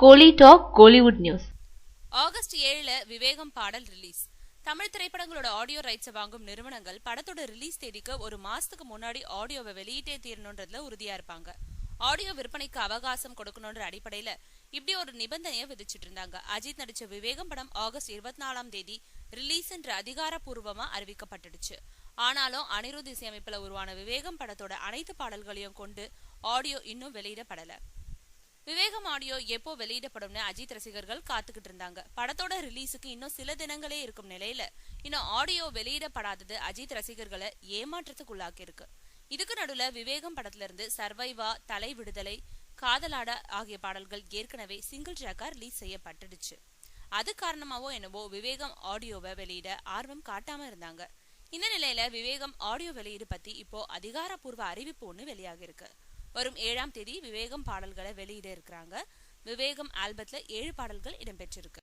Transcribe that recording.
கோலி talk Kollywood news. August 7 விவேகம் பாடல் release. Tamil திரைப்படங்களோட audio rights வாங்கும் நிறுவனங்கள் படத்தோட ரிலீஸ் தேதிக்கு ஒரு மாசத்துக்கு முன்னாடி ஆடியோவை வெளியிட்டே தீரணுன்றதுல உறுதியா இருப்பாங்க. ஆடியோ விற்பனைக்கு அவகாசம் கொடுக்கணுன்ற அடிப்படையில இப்படி ஒரு நிபந்தனையை விதிச்சிட்டு இருந்தாங்க. அஜித் நடிச்ச விவேகம் படம் ஆகஸ்ட் 24 ரிலீஸ் என்று அதிகாரப்பூர்வமா அறிவிக்கப்பட்டுடுச்சு. ஆனாலும் அனிருத் இசையமைப்புல உருவான விவேகம் படத்தோட அனைத்து பாடல்களையும் கொண்டு ஆடியோ இன்னும் வெளியிடப்படல. விவேகம் ஆடியோ எப்போ வெளியிடப்படும்னு அஜித் ரசிகர்கள் காத்துக்கிட்டு இருந்தாங்க. படத்தோட ரிலீஸுக்கு இன்னும் சில தினங்களே இருக்கும் நிலையில இன்னும் ஆடியோ வெளியிடப்படாதது அஜித் ரசிகர்களை ஏமாற்றத்துக்குள்ளாக்கி இருக்கு. இதுக்கு நடுவுல விவேகம் படத்துல இருந்து சர்வைவா, தலை விடுதலை, காதலாட ஆகிய பாடல்கள் ஏற்கனவே சிங்கிள் ட்ராக்கா ரிலீஸ் செய்யப்பட்டுடுச்சு. அது காரணமாவோ என்னவோ விவேகம் ஆடியோவை வெளியிட ஆர்வம் காட்டாம இருந்தாங்க. இந்த நிலையில விவேகம் ஆடியோ வெளியீடு பத்தி இப்போ அதிகாரப்பூர்வ அறிவிப்பு ஒண்ணு வெளியாகி இருக்கு. வரும் 7ஆம் தேதி விவேகம் பாடல்களை வெளியிட இருக்கிறாங்க. விவேகம் ஆல்பத்துல 7 பாடல்கள் இடம்பெற்றிருக்கு.